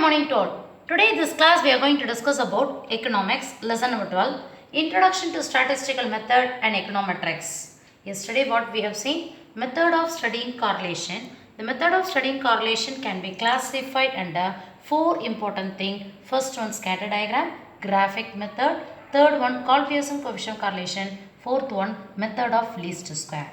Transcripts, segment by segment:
morning to all. Today in this class we are going to discuss about economics, lesson number 12, Introduction to Statistical Method and Econometrics. Yesterday what we have seen, method of studying correlation. The method of studying correlation can be classified under four important things. First one, scatter diagram, graphic method. Third one, Collier-Pearson coefficient correlation. Fourth one, method of least square.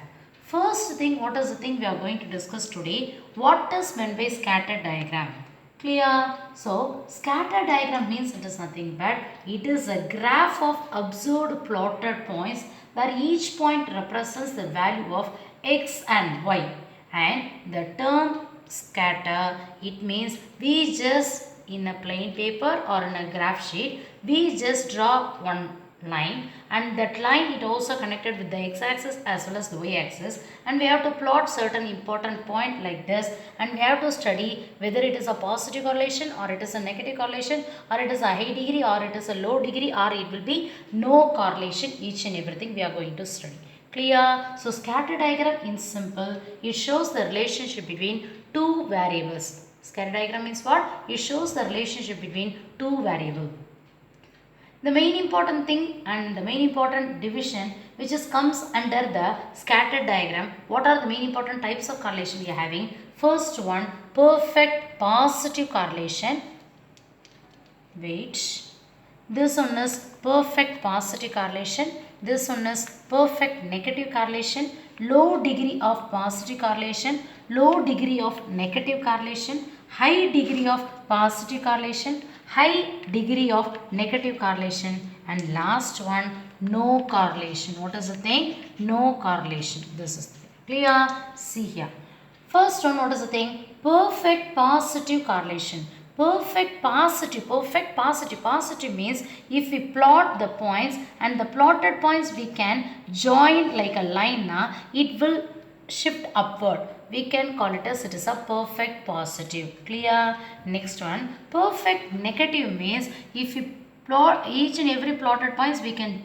First thing, what is the thing we are going to discuss today? What is meant by scatter diagram? Clear? So, scatter diagram means it is nothing but it is a graph of observed plotted points where each point represents the value of x and y. And the term scatter, it means we just in a plain paper or in a graph sheet, we just draw one line, and that line it also connected with the x-axis as well as the y-axis, and we have to plot certain important point like this, and we have to study whether it is a positive correlation or it is a negative correlation, or it is a high degree or it is a low degree, or it will be no correlation. Each and everything we are going to study. Clear? So scatter diagram in simple, it shows the relationship between two variables. Scatter diagram means what? It shows the relationship between two variables. The main important thing and the main important division which comes under the scattered diagram, what are the main important types of correlation we are having? First one, perfect positive correlation. Wait. This one is perfect positive correlation. This one is perfect negative correlation. Low degree of positive correlation. Low degree of negative correlation. High degree of positive correlation. High degree of negative correlation. And last one, no correlation. What is the thing? No correlation. This is clear. See here. First one, what is the thing? Perfect positive correlation. Perfect positive means if we plot the points and the plotted points we can join like a line, it will shift upward. We can call it as it is a perfect positive. Clear? Next one, perfect negative means if we plot each and every plotted points we can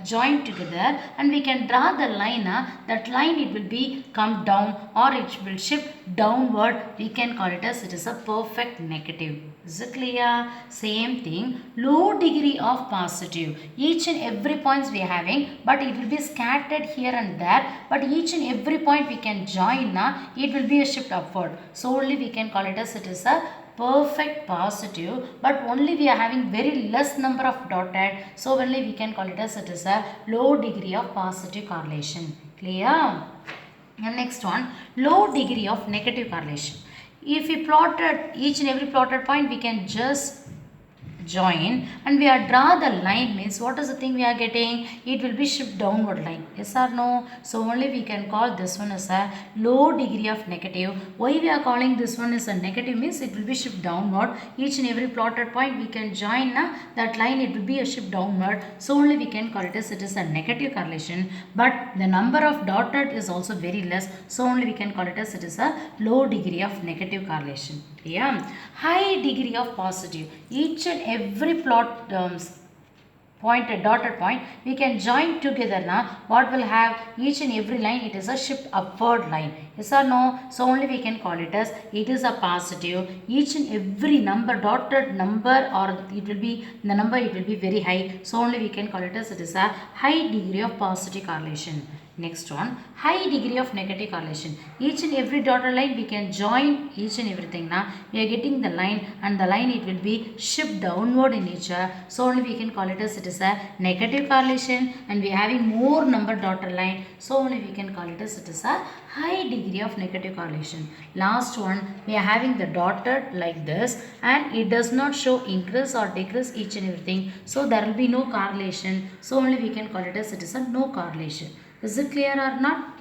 join together and we can draw the line. That line it will be come down or it will shift downward. We can call it as it is a perfect negative. Is it clear? Same thing, low degree of positive. Each and every points we are having, but it will be scattered here and there, but each and every point we can join, it will be a shift upward. So only we can call it as it is a perfect positive, but only we are having very less number of dotted, so only we can call it as it is a low degree of positive correlation. Clear? And next one, low degree of negative correlation. If we plotted each and every plotted point, we can just join and we are draw the line means what is the thing we are getting? It will be shift downward line. Yes or no? So only we can call this one as a low degree of negative. Why we are calling this one as a negative means it will be shift downward. Each and every plotted point we can join that line, it will be a shift downward. So only we can call it as it is a negative correlation, but the number of dotted is also very less. So only we can call it as it is a low degree of negative correlation. Yeah. High degree of positive. Each and every plot dotted point we can join together. Now what will have each and every line, it is a shift upward line. Yes or no? So only we can call it as it is a positive. Each and every number dotted number, or it will be the number, it will be very high. So only we can call it as it is a high degree of positive correlation. Next one, high degree of negative correlation. Each and every dotted line we can join each and everything. Now we are getting the line, and the line it will be shift downward in nature. So only we can call it as it is a negative correlation, and we are having more number dotted line. So only we can call it as it is a high degree of negative correlation. Last one, we are having the dotted like this, and it does not show increase or decrease each and everything. So there will be no correlation. So only we can call it as it is a no correlation. Is it clear or not?